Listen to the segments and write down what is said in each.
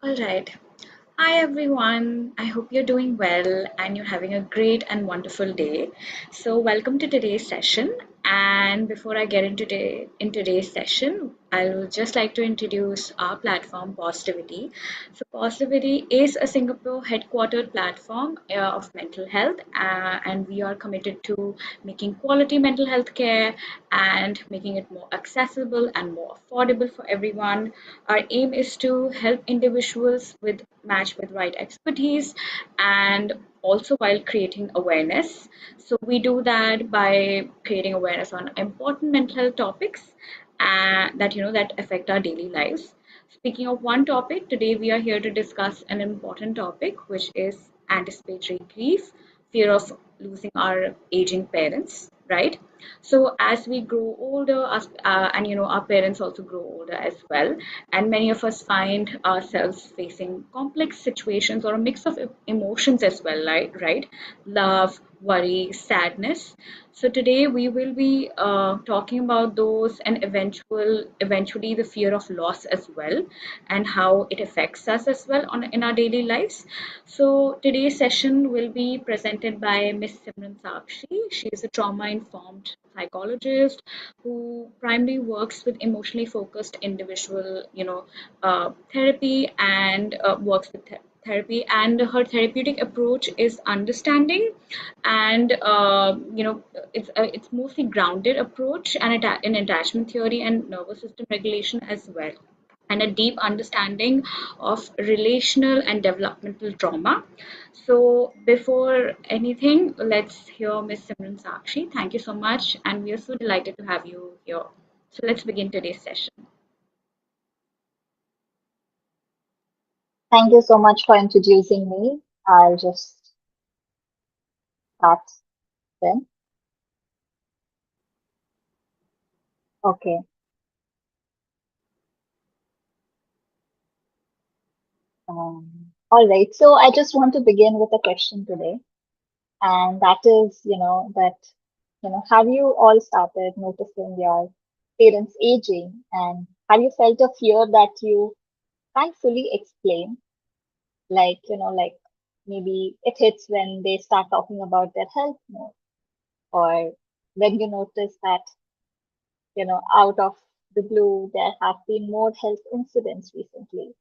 All right. Hi, everyone. I hope you're doing well and you're having a great and wonderful day. So, welcome to today's session. And before I get in today's session, I would just like to introduce our platform, Positivity. So, Positivity is a Singapore headquartered platform of mental health, and we are committed to making quality mental health care and making it more accessible and more affordable for everyone. Our aim is to help individuals with match with right expertise and also while creating awareness. So we do that by creating awareness on important mental health topics that affect our daily lives. Speaking of one topic, today we are here to discuss an important topic, which is anticipatory grief, fear of losing our aging parents, right? So as we grow older, and our parents also grow older as well, and many of us find ourselves facing complex situations or a mix of emotions as well, right? Love, worry, sadness. So today we will be talking about those and eventually the fear of loss as well, and how it affects us as well in our daily lives. So today's session will be presented by Miss Simran Sakshi. She is a trauma-informed psychologist who primarily works with emotionally focused individual, therapy and works with therapy. And her therapeutic approach is understanding, and it's mostly grounded approach and in attachment theory and nervous system regulation as well, and a deep understanding of relational and developmental trauma. So, before anything, let's hear Miss Simran Sakshi. Thank you so much, and we are so delighted to have you here. So, let's begin today's session. Thank you so much for introducing me. I'll just start then. Okay. All right. So I just want to begin with a question today, and that is, have you all started noticing your parents aging, and have you felt a fear that you can't fully explain? Like maybe it hits when they start talking about their health more, or when you notice that out of the blue, there have been more health incidents recently,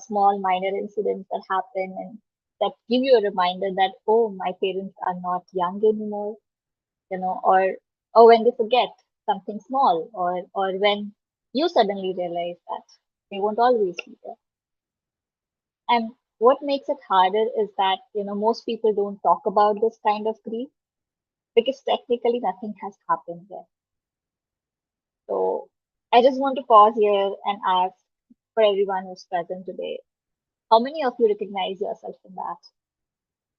small minor incidents that happen and that give you a reminder that, oh, my parents are not young anymore, or when they forget something small, or when you suddenly realize that they won't always be there. And what makes it harder is that, most people don't talk about this kind of grief because technically nothing has happened yet. So I just want to pause here and ask for everyone who's present today, how many of you recognize yourself in that?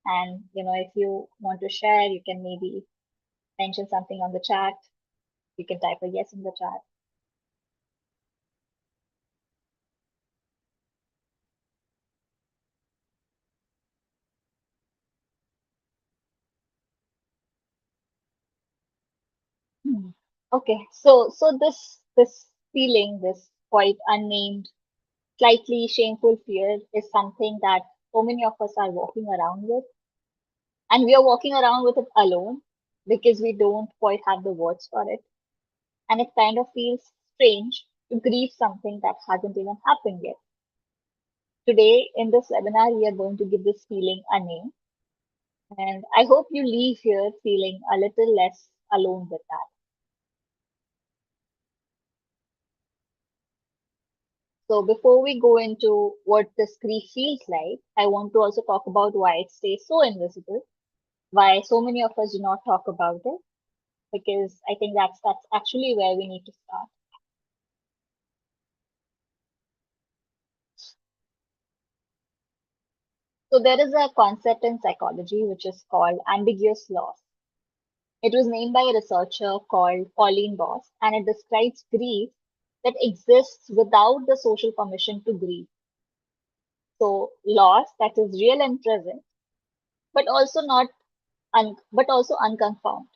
And if you want to share, you can maybe mention something on the chat. You can type a yes in the chat. Hmm. Okay, so this feeling, this quite unnamed, slightly shameful fear is something that so many of us are walking around with, and we are walking around with it alone because we don't quite have the words for it. And it kind of feels strange to grieve something that hasn't even happened yet. Today, in this webinar, we are going to give this feeling a name, and I hope you leave here feeling a little less alone with that. So, before we go into what this grief feels like, I want to also talk about why it stays so invisible, why so many of us do not talk about it, because I think that's actually where we need to start. So, there is a concept in psychology which is called ambiguous loss. It was named by a researcher called Pauline Boss, and it describes grief that exists without the social permission to grieve. So loss that is real and present, but also not but also unconfirmed.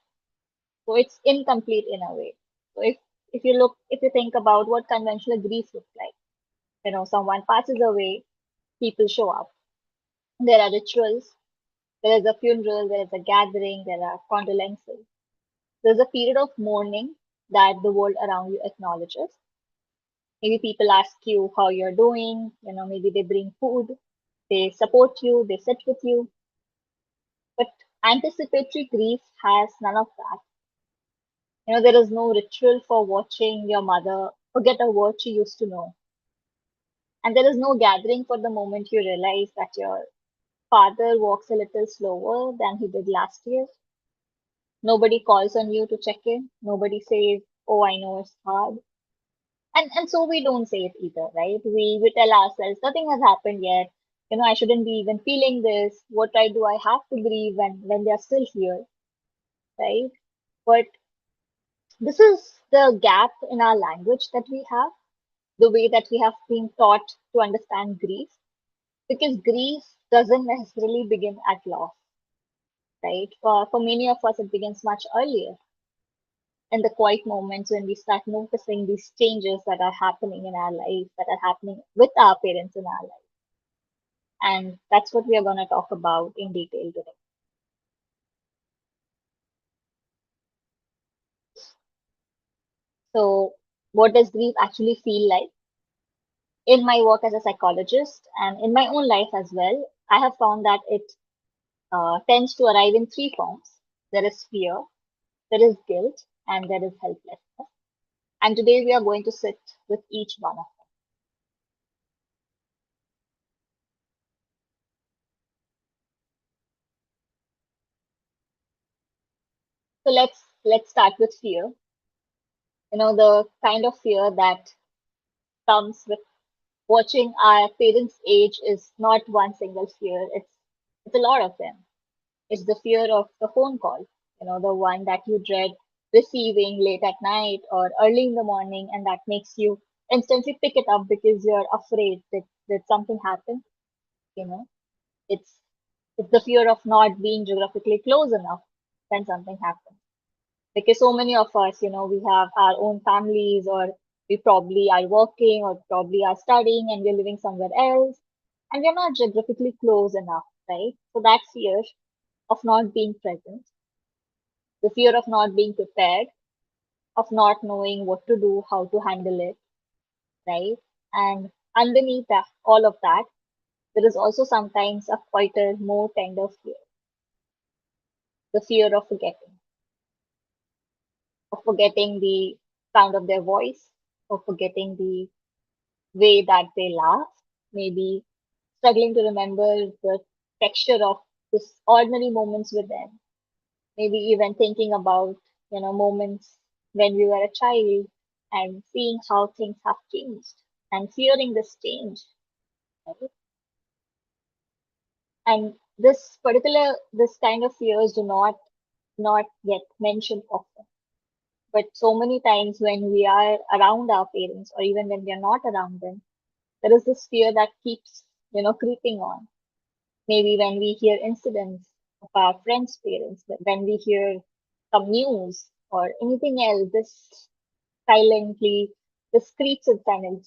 So it's incomplete in a way. So if you think about what conventional grief looks like, someone passes away, people show up. There are rituals, there is a funeral, there is a gathering, there are condolences. There's a period of mourning that the world around you acknowledges. Maybe people ask you how you're doing, maybe they bring food, they support you, they sit with you. But anticipatory grief has none of that. There is no ritual for watching your mother forget a word she used to know. And there is no gathering for the moment you realize that your father walks a little slower than he did last year. Nobody calls on you to check in. Nobody says, "Oh, I know it's hard." And so we don't say it either, right? We tell ourselves nothing has happened yet. I shouldn't be even feeling this. What I do, I have to grieve when they're still here, right? But this is the gap in our language that we have, the way that we have been taught to understand grief, because grief doesn't necessarily begin at loss, right? For many of us, it begins much earlier in the quiet moments when we start noticing these changes that are happening in our life, that are happening with our parents in our life. And that's what we are going to talk about in detail today. So, what does grief actually feel like? In my work as a psychologist and in my own life as well, I have found that it tends to arrive in three forms. There is fear, there is guilt, and there is helplessness. And today we are going to sit with each one of them. So let's start with fear. The kind of fear that comes with watching our parents age is not one single fear. It's a lot of them. It's the fear of the phone call, the one that you dread receiving late at night or early in the morning, and that makes you instantly pick it up because you're afraid that something happened. You know, it's it's the fear of not being geographically close enough when something happens. Because so many of us, we have our own families, or we probably are working, or probably are studying, and we're living somewhere else, and we're not geographically close enough, right? So that fear of not being present, the fear of not being prepared, of not knowing what to do, how to handle it, right? And underneath that, all of that, there is also sometimes a quieter, more tender fear, the fear of forgetting the sound of their voice, of forgetting the way that they laugh, maybe struggling to remember the texture of this ordinary moments with them, maybe even thinking about, moments when we were a child and seeing how things have changed and fearing this change, right? And this kind of fears do not get mentioned often. But so many times when we are around our parents or even when we are not around them, there is this fear that keeps, creeping on. Maybe when we hear incidents of our friends' parents, when we hear some news or anything else, silently, this creeps it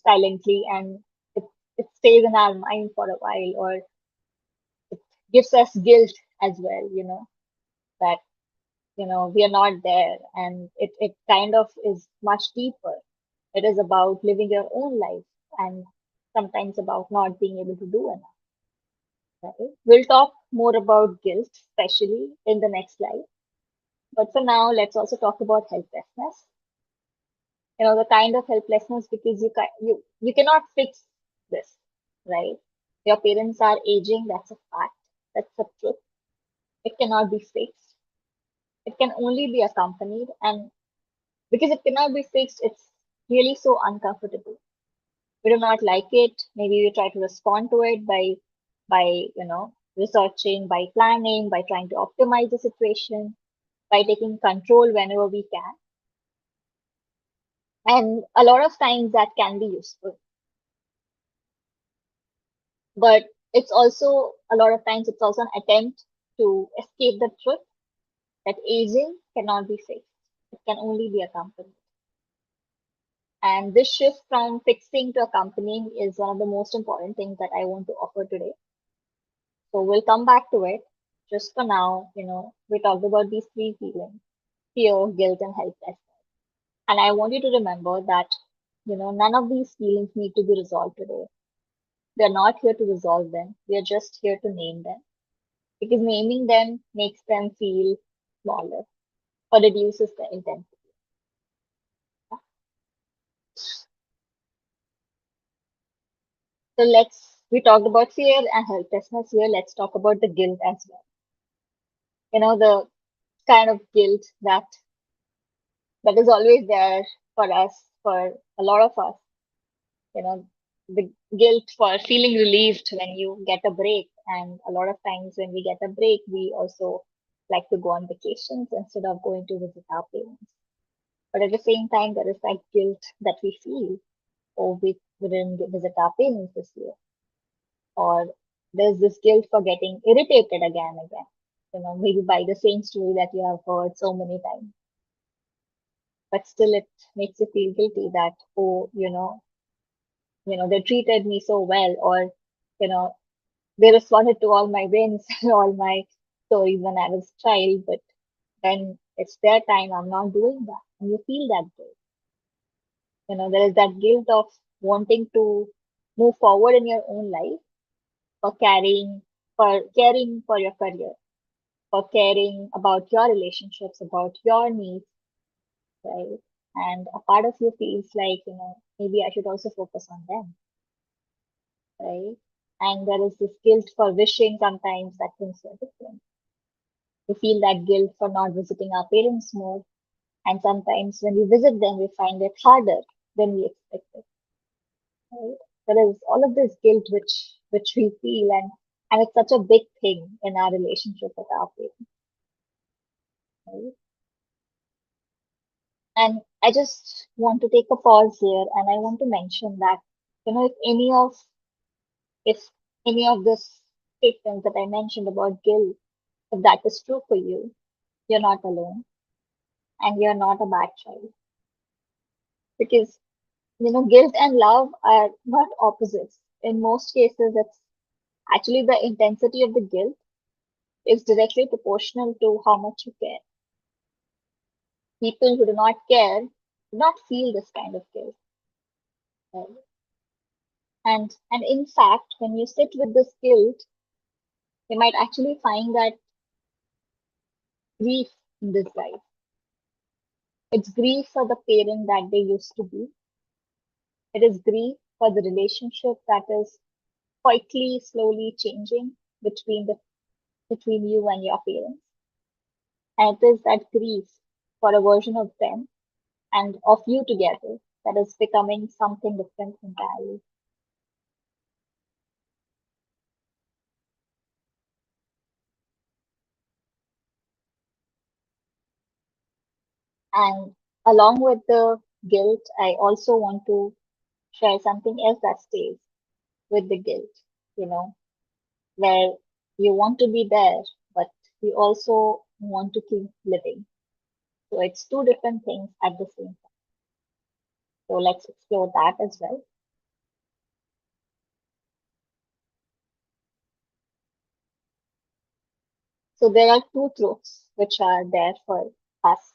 silently, and it stays in our mind for a while, or it gives us guilt as well, that, we are not there. And it kind of is much deeper. It is about living your own life and sometimes about not being able to do enough. Right? We'll talk more about guilt, especially in the next slide. But for now, let's also talk about helplessness. The kind of helplessness because you cannot fix this, right? Your parents are aging. That's a fact. That's a truth. It cannot be fixed. It can only be accompanied, and because it cannot be fixed, it's really so uncomfortable. We do not like it. Maybe we try to respond to it by researching, by planning, by trying to optimize the situation, by taking control whenever we can. And a lot of times that can be useful. But it's also a lot of times it's also an attempt to escape the truth that aging cannot be fixed. It can only be accompanied. And this shift from fixing to accompanying is one of the most important things that I want to offer today. So we'll come back to it. Just for now, we talked about these three feelings: fear, guilt, and helplessness. And I want you to remember that, none of these feelings need to be resolved today. We are not here to resolve them. We are just here to name them, because naming them makes them feel smaller or reduces the intensity. So we talked about fear and helplessness here. Let's talk about the guilt as well. The kind of guilt that is always there for us, for a lot of us. You know, the guilt for feeling relieved when you get a break. And a lot of times when we get a break, we also like to go on vacations instead of going to visit our parents. But at the same time, there is that guilt that we feel, oh, we didn't visit our parents this year. Or there's this guilt for getting irritated again and again, maybe by the same story that you have heard so many times. But still, it makes you feel guilty that, oh, they treated me so well, or, you know, they responded to all my wins and all my stories when I was a child, but when it's their time, I'm not doing that. And you feel that guilt. There is that guilt of wanting to move forward in your own life, for caring for your career, for caring about your relationships, about your needs, right? And a part of you feels like, maybe I should also focus on them, right? And there is this guilt for wishing sometimes that things were different. We feel that guilt for not visiting our parents more. And sometimes when we visit them, we find it harder than we expected, right? There is all of this guilt which we feel, and it's such a big thing in our relationship with our parents, right? And I just want to take a pause here, and I want to mention that, if any of this statements that I mentioned about guilt, if that is true for you, you're not alone, and you're not a bad child. Because, guilt and love are not opposites. In most cases, it's actually the intensity of the guilt is directly proportional to how much you care. People who do not care do not feel this kind of guilt, right? And in fact, when you sit with this guilt, you might actually find that grief in disguise. It's grief for the parent that they used to be. It is grief for the relationship that is quietly, slowly changing between you and your parents. And it is that grief for a version of them and of you together that is becoming something different entirely. And along with the guilt, I also want to share something else that stays with the guilt, you know, where you want to be there, but you also want to keep living. So it's two different things at the same time. So let's explore that as well. So there are two truths which are there for us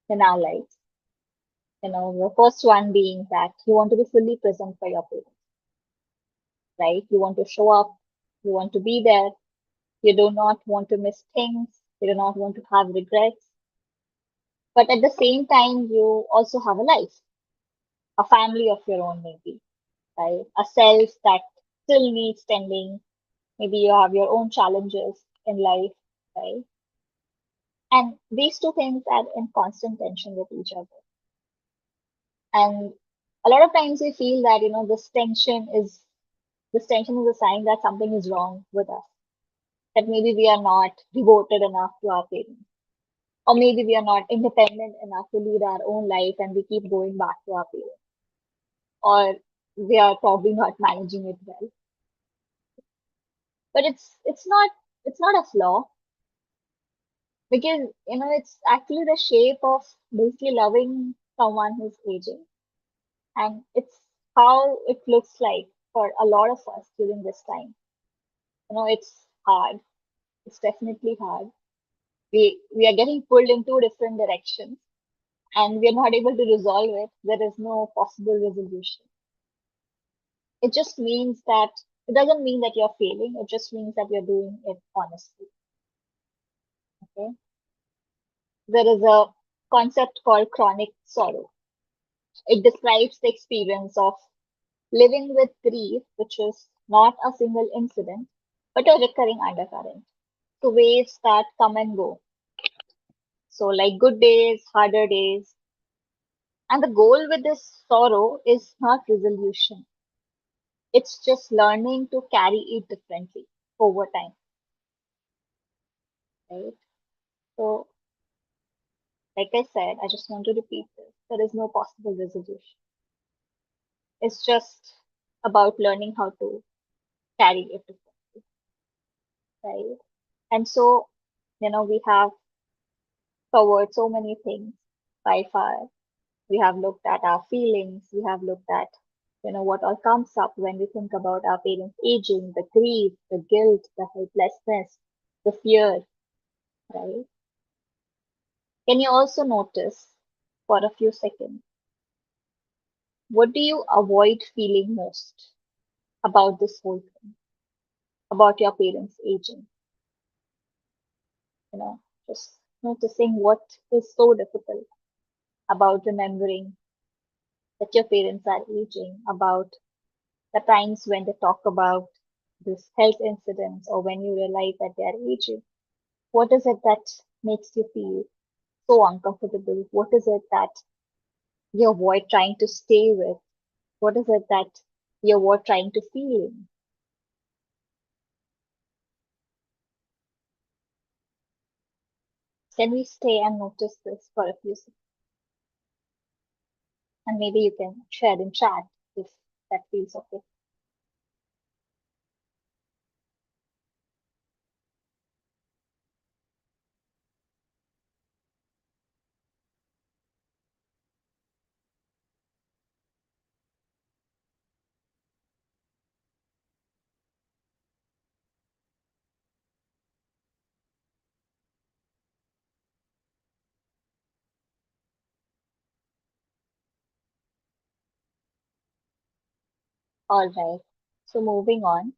in our lives. The first one being that you want to be fully present for your parents, right? You want to show up, you want to be there, you do not want to miss things, you do not want to have regrets. But at the same time, you also have a life, a family of your own, maybe, right? A self that still needs tending. Maybe you have your own challenges in life, right? And these two things are in constant tension with each other. And a lot of times we feel that, this tension is a sign that something is wrong with us, that maybe we are not devoted enough to our parents, or maybe we are not independent enough to lead our own life and we keep going back to our parents, or we are probably not managing it well. But it's not a flaw, because it's actually the shape of basically loving someone who's aging. And it's how it looks like for a lot of us during this time. It's hard. It's definitely hard. We are getting pulled in two different directions and we are not able to resolve it. There is no possible resolution. It just means that it doesn't mean that you're failing. It just means that you're doing it honestly. Okay. There is a concept called chronic sorrow. It describes the experience of living with grief, which is not a single incident, but a recurring undercurrent. So waves that come and go. So like good days, harder days. And the goal with this sorrow is not resolution. It's just learning to carry it differently over time, right? So, like I said, I just want to repeat this. There is no possible resolution. It's just about learning how to carry it differently, right? And so, we have covered so many things by far. We have looked at our feelings. We have looked at, what all comes up when we think about our parents aging, the grief, the guilt, the helplessness, the fear, right? Can you also notice for a few seconds, what do you avoid feeling most about this whole thing, about your parents aging? You know, just noticing what is so difficult about remembering that your parents are aging, about the times when they talk about this health incidents or when you realize that they are aging. What is it that makes you feel so uncomfortable? What is it that you avoid trying to stay with? What is it that you avoid trying to feel in? Can we stay and notice this for a few seconds? And maybe you can share in chat if that feels okay. All right. So moving on.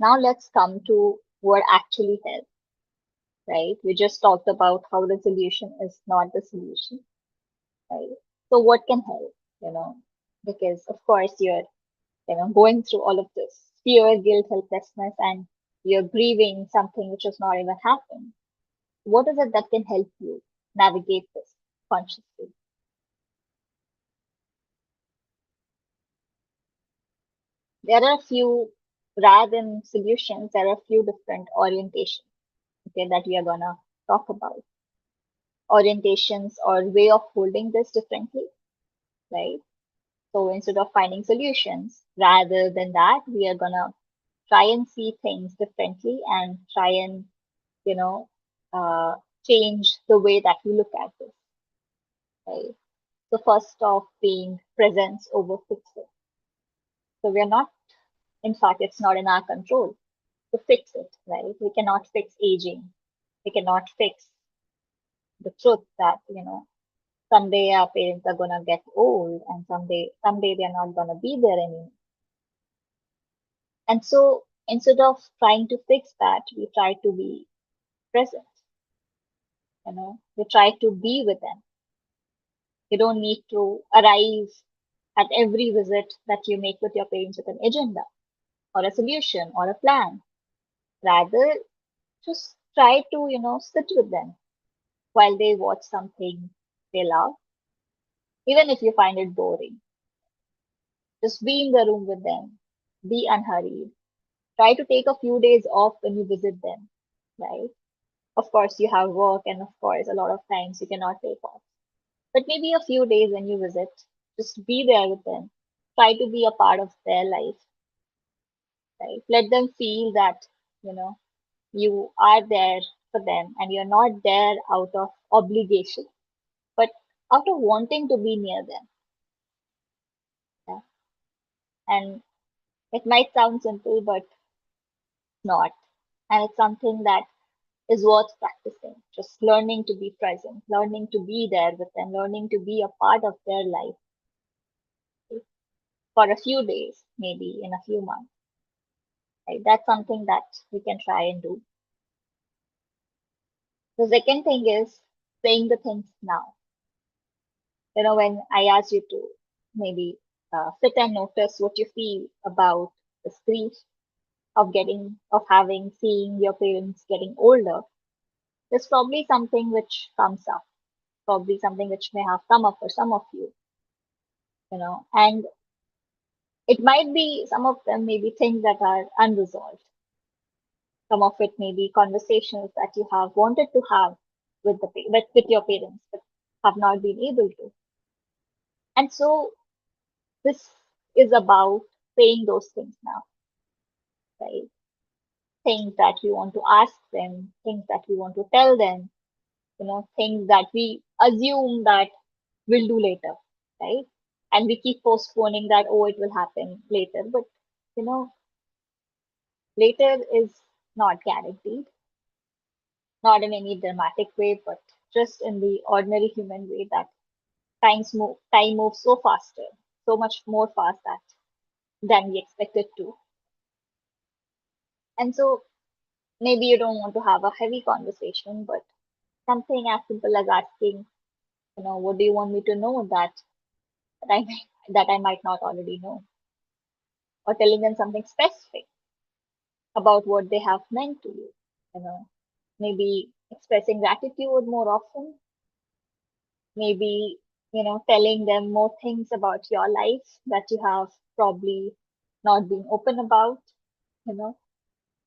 Now let's come to what actually helps, right? We just talked about how resolution is not the solution, right? So what can help, you know? Because of course you're, going through all of this fear, guilt, helplessness, and you're grieving something which has not even happened. What is it that can help you navigate this consciously? There are a few, rather than solutions, there are a few different orientations, okay, that we are gonna talk about. Orientations or way of holding this differently, right? So instead of finding solutions, rather than that, we are gonna try and see things differently and try and, you know, uh, change the way that we look at this, right? So first off being presence over fixing. So we are not, in fact, it's not in our control to fix it, right? We cannot fix aging. We cannot fix the truth that, someday our parents are gonna get old and someday they're not gonna be there anymore. And so instead of trying to fix that, we try to be present, we try to be with them. You don't need to arrive at every visit that you make with your parents with an agenda or a solution or a plan. Rather, just try to, sit with them while they watch something they love, even if you find it boring. Just be in the room with them, be unhurried. Try to take a few days off when you visit them, right? Of course, you have work, and of course, a lot of times you cannot take off. But maybe a few days when you visit, just be there with them. Try to be a part of their life, right? Let them feel that, you know, you are there for them and you're not there out of obligation, but out of wanting to be near them. Yeah? And it might sound simple, but it's not. And it's something that is worth practicing. Just learning to be present, learning to be there with them, learning to be a part of their life for a few days, maybe in a few months. Right? That's something that we can try and do. The second thing is saying the things now. When I asked you to maybe sit and notice what you feel about the grief seeing your parents getting older, there's probably something which comes up, probably something which may have come up for some of and it might be some of them may be things that are unresolved. Some of it may be conversations that you have wanted to have with your parents, but have not been able to. And so this is about saying those things now, right? Things that we want to ask them, things that we want to tell them, things that we assume that we'll do later, right? And we keep postponing that, oh, it will happen later. But, you know, later is not guaranteed, not in any dramatic way, but just in the ordinary human way that time moves so faster, so much more fast than we expected to. And so maybe you don't want to have a heavy conversation, but something as simple as asking, what do you want me to know that I that I might not already know, or telling them something specific about what they have meant to you. You know, maybe expressing gratitude more often, maybe telling them more things about your life that you have probably not been open about. You know,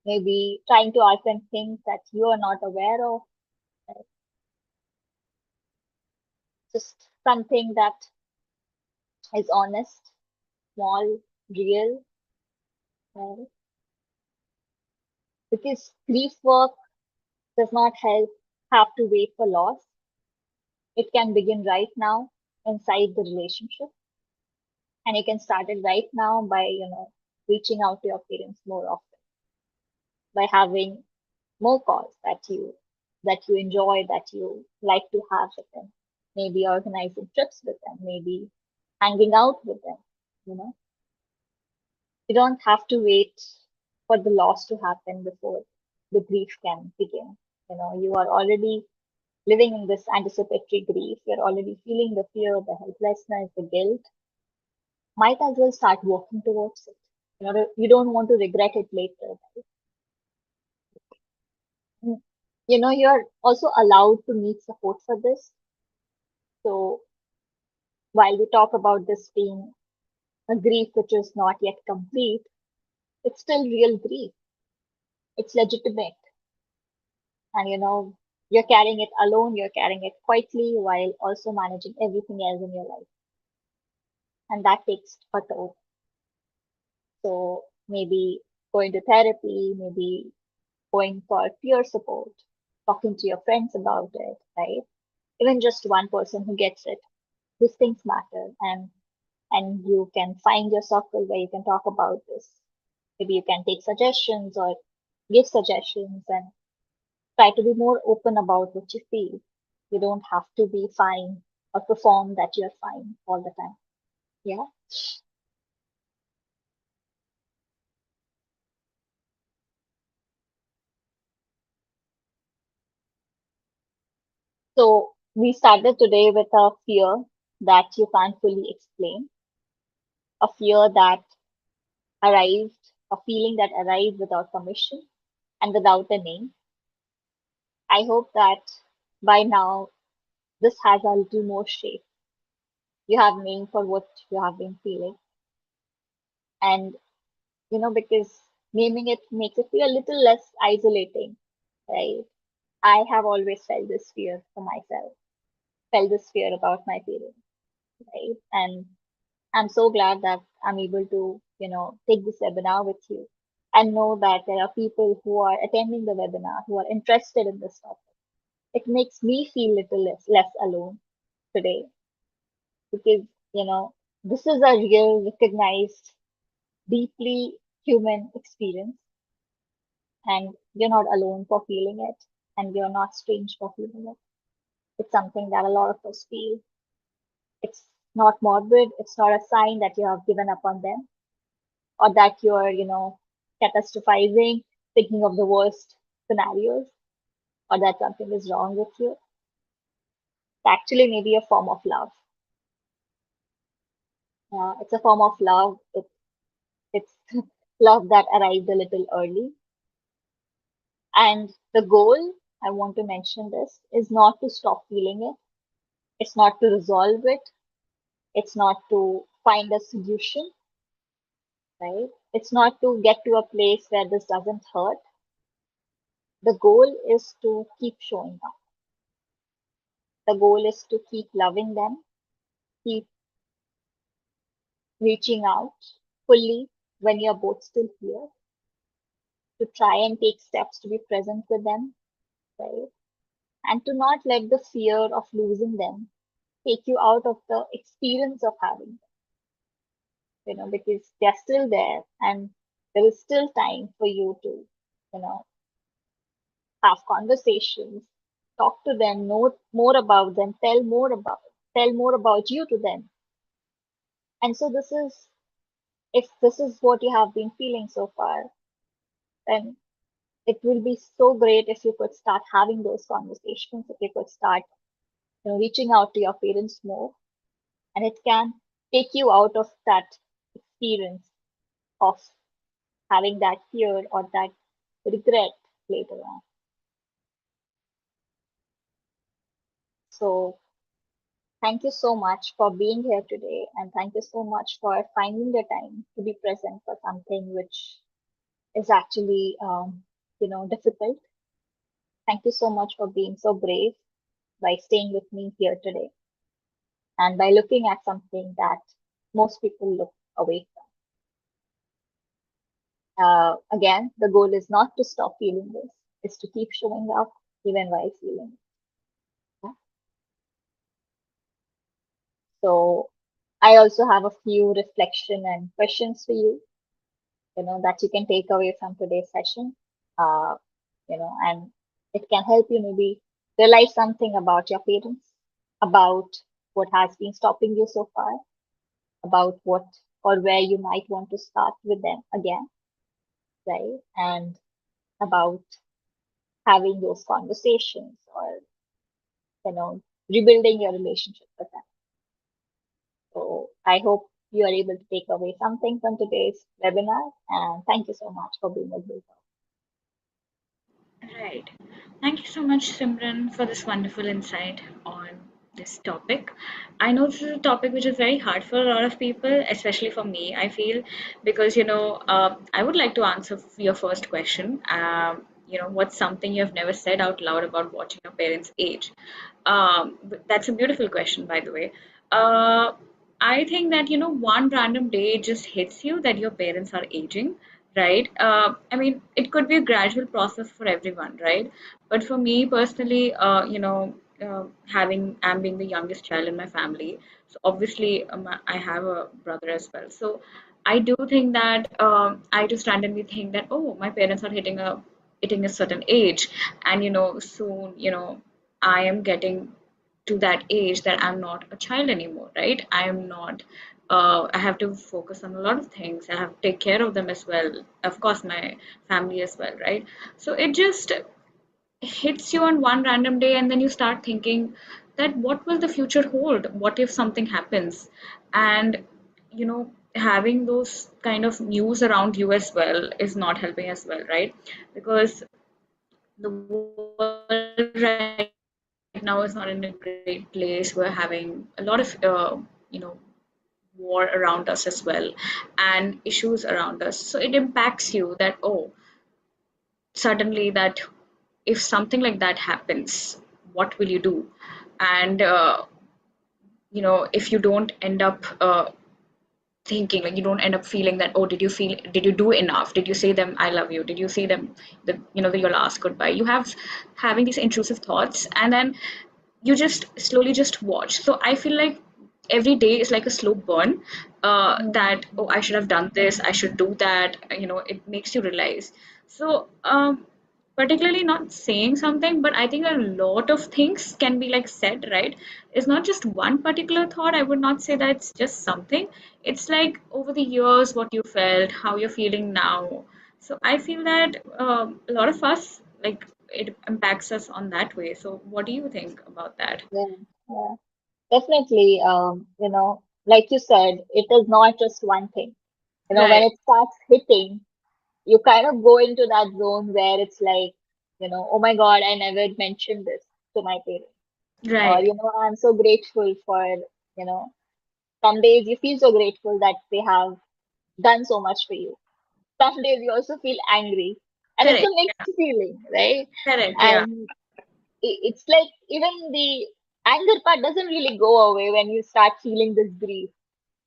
maybe trying to ask them things that you are not aware of. Right? Just something that is honest, small, real, right? Because grief work does not have to wait for loss. It can begin right now inside the relationship, and you can start it right now by reaching out to your parents more often, by having more calls that you enjoy, that you like to have with them, maybe organizing trips with them, maybe hanging out with them. You know, you don't have to wait for the loss to happen before the grief can begin. You are already living in this anticipatory grief. You're already feeling the fear, the helplessness, the guilt. Might as well start working towards it. You don't want to regret it later. Mm. You're also allowed to need support for this. So while we talk about this being a grief which is not yet complete, it's still real grief. It's legitimate. And you're carrying it alone, you're carrying it quietly while also managing everything else in your life. And that takes a toll. So maybe going to therapy, maybe going for peer support, talking to your friends about it, right? Even just one person who gets it. These things matter, and you can find your circle where you can talk about this. Maybe you can take suggestions or give suggestions and try to be more open about what you feel. You don't have to be fine or perform that you're fine all the time. Yeah. So we started today with a fear that you can't fully explain, a fear that arrived, a feeling that arrived without permission and without a name. I hope that by now this has a little more shape. You have name for what you have been feeling. And, because naming it makes it feel a little less isolating, right? I have always felt this fear for myself, felt this fear about my parents, right? And I'm so glad that I'm able to, take this webinar with you and know that there are people who are attending the webinar who are interested in this topic. It makes me feel little less alone. today because, you know, this is a real, recognized, deeply human experience, and you're not alone for feeling it, and you're not strange for feeling it. It's something that a lot of us feel. It's not morbid, it's not a sign that you have given up on them or that you're, catastrophizing, thinking of the worst scenarios, or that something is wrong with you. It's actually maybe a form of love. It's a form of love. It's love that arrived a little early. And the goal, I want to mention this, is not to stop feeling it. It's not to resolve it. It's not to find a solution, right? It's not to get to a place where this doesn't hurt. The goal is to keep showing up. The goal is to keep loving them, keep reaching out fully when you're both still here, to try and take steps to be present with them, right? And to not let the fear of losing them take you out of the experience of having them, because they're still there and there is still time for you to, have conversations, talk to them, know more about them, tell more about you to them. And so this is, if this is what you have been feeling so far, then it will be so great if you could start having those conversations, if you could start, reaching out to your parents more, and it can take you out of that experience of having that fear or that regret later on. So thank you so much for being here today, and thank you so much for finding the time to be present for something which is actually, difficult. Thank you so much for being so brave by staying with me here today and by looking at something that most people look away from. Again, the goal is not to stop feeling this, is to keep showing up even while feeling it. So I also have a few reflection and questions for you, that you can take away from today's session. Uh, and it can help you maybe realize something about your parents, about what has been stopping you so far, about what or where you might want to start with them again, right? And about having those conversations or, rebuilding your relationship with them. So I hope you are able to take away something from today's webinar. And thank you so much for being with me. Right. Thank you so much, Simran, for this wonderful insight on this topic. I know this is a topic which is very hard for a lot of people, especially for me, I feel, because, I would like to answer your first question. What's something you have never said out loud about watching your parents age? That's a beautiful question, by the way. Uh, I think that, one random day it just hits you that your parents are aging, right? I mean, it could be a gradual process for everyone, right? But for me personally, I'm being the youngest child in my family, so obviously I have a brother as well. So I do think that I just randomly think that, oh, my parents are hitting a certain age, and soon, I am getting to that age that I'm not a child anymore, right? I'm not. I have to focus on a lot of things. I have to take care of them as well. Of course, my family as well, right? So it just hits you on one random day, and then you start thinking that what will the future hold? What if something happens? And having those kind of news around you as well is not helping as well, right? Because the world right now is not in a great place. We're having a lot of, war around us as well, and issues around us. So it impacts you that, oh, suddenly that if something like that happens, what will you do? And if you don't end up thinking, like, you don't end up feeling that, oh, did you do enough? Did you say them I love you? Did you say them that, your last goodbye? You have having these intrusive thoughts, and then you just slowly just watch. So I feel like every day is like a slow burn, that, oh, I should have done this, I should do that, it makes you realize. So particularly not saying something, but I think a lot of things can be like said, right? It's not just one particular thought. I would not say that it's just something. It's like over the years what you felt, how you're feeling now. So I feel that a lot of us, like, it impacts us on that way. So what do you think about that? Yeah, yeah. Definitely, like you said, it is not just one thing. When Right, it starts hitting, you kind of go into that zone where it's like, oh my God, I never mentioned this to my parents. Or, right, I'm so grateful for, some days you feel so grateful that they have done so much for you. Some days you also feel angry. And it's correct, a mixed yeah, feeling, right? correct, yeah, And it's like even the anger part doesn't really go away when you start feeling this grief,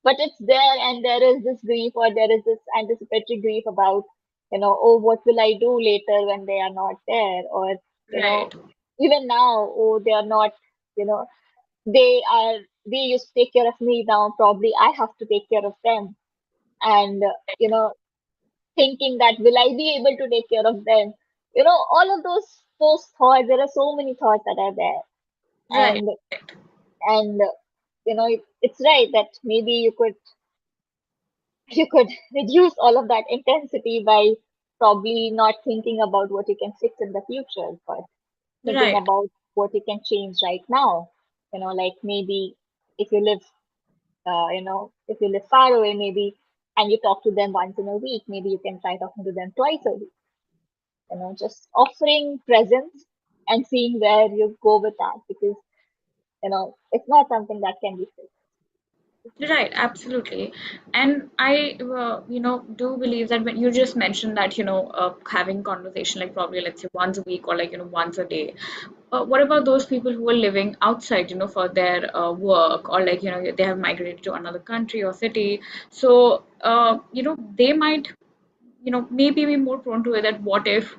but it's there, and there is this grief, or there is this anticipatory grief about, oh, what will I do later when they are not there? Or, you know right, even now, oh, they are not, you know they they used to take care of me, now probably I have to take care of them. And thinking that, will I be able to take care of them? All of those thoughts, there are so many thoughts that are there. right, And it's right that maybe you could reduce all of that intensity by probably not thinking about what you can fix in the future, but thinking right, about what you can change right now. Like maybe if you live, if you live far away, maybe, and you talk to them once in a week, maybe you can try talking to them twice a week. Just offering presence and seeing where you go with that, because it's not something that can be fixed. right, absolutely. And I, do believe that when you just mentioned that, having conversation, like probably let's say once a week or like, once a day. What about those people who are living outside, for their work, or like, they have migrated to another country or city? So, they might, maybe be more prone to it, that what if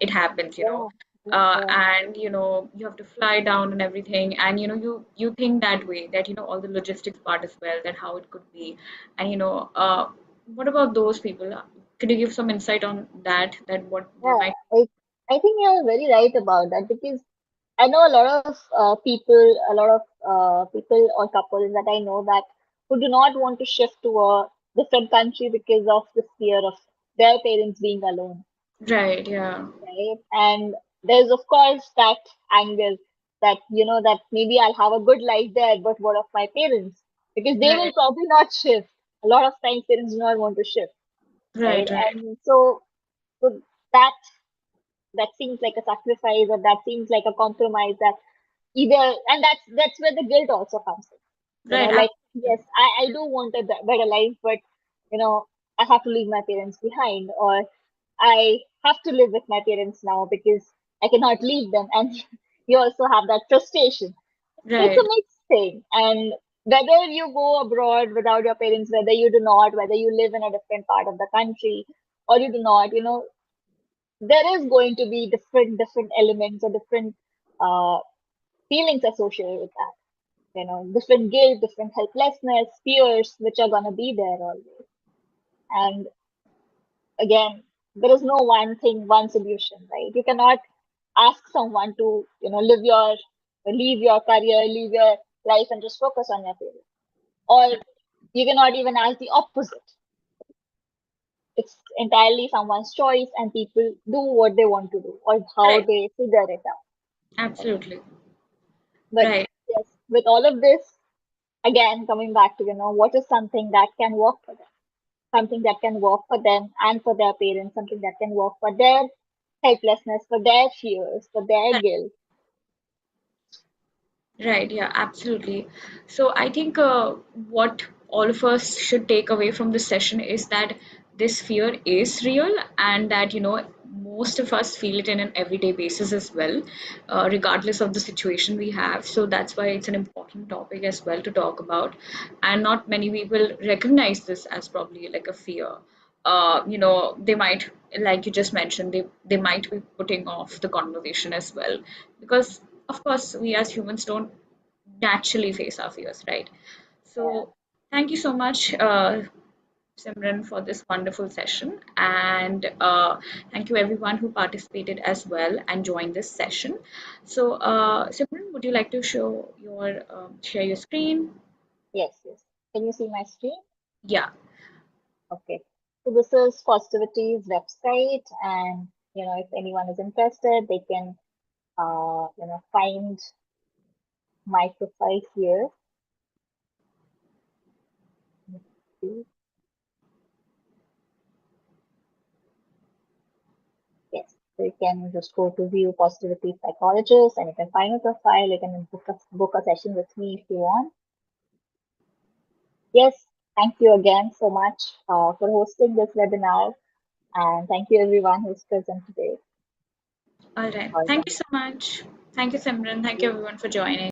it happens, Yeah, yeah, and you have to fly down and everything, and you think that way, that all the logistics part as well, that how it could be. And what about those people? Could you give some insight on that, that what they yeah. might. I think you're very right about that, because I know a lot of people or couples that I know that who do not want to shift to a different country because of the fear of their parents being alone, Right, yeah, right? And there's of course that anger that that maybe I'll have a good life there, but what of my parents? Because they will right, probably not shift. A lot of times parents do not want to shift, right? right, right, And so that that seems like a sacrifice, or that seems like a compromise, that either, and that's where the guilt also comes in. right, Like, absolutely, yes, I do want a better life, but I have to leave my parents behind, or I have to live with my parents now because I cannot leave them. And you also have that frustration. So it's a right, mixed thing. And whether you go abroad without your parents, whether you do not, whether you live in a different part of the country or you do not, there is going to be different elements or different uh, feelings associated with that. Different guilt, different helplessness, fears, which are gonna be there always. And again, there is no one thing, one solution, right? You cannot ask someone to, leave your career, leave your life, and just focus on your career. Or you cannot even ask the opposite. It's entirely someone's choice, and people do what they want to do or how right, they figure it out. absolutely, But right, yes, with all of this, again, coming back to, what is something that can work for them? Something that can work for them and for their parents, something that can work for their helplessness, for their fears, for their guilt. right, yeah, absolutely. So I think what all of us should take away from this session is that this fear is real, and that, most of us feel it in an everyday basis as well, regardless of the situation we have. So that's why it's an important topic as well to talk about. And not many people recognize this as probably like a fear. They might, like you just mentioned, they might be putting off the conversation as well, because of course, we as humans don't naturally face our fears, right? Yeah. So, thank you so much, Simran, for this wonderful session. And thank you everyone who participated as well and joined this session. So, Simran, would you like to share your screen? Yes, yes. Can you see my screen? Yeah. Okay. So this is Positivity's website, and if anyone is interested, they can find my profile here. Let's see. Yes. So you can just go to view Positivity Psychologist, and you can find a profile. You can book a session with me if you want. Yes. Thank you again so much for hosting this webinar, and thank you everyone who's present today. All right. All Thank you right. so much. Thank you, Simran. Thank you everyone for joining.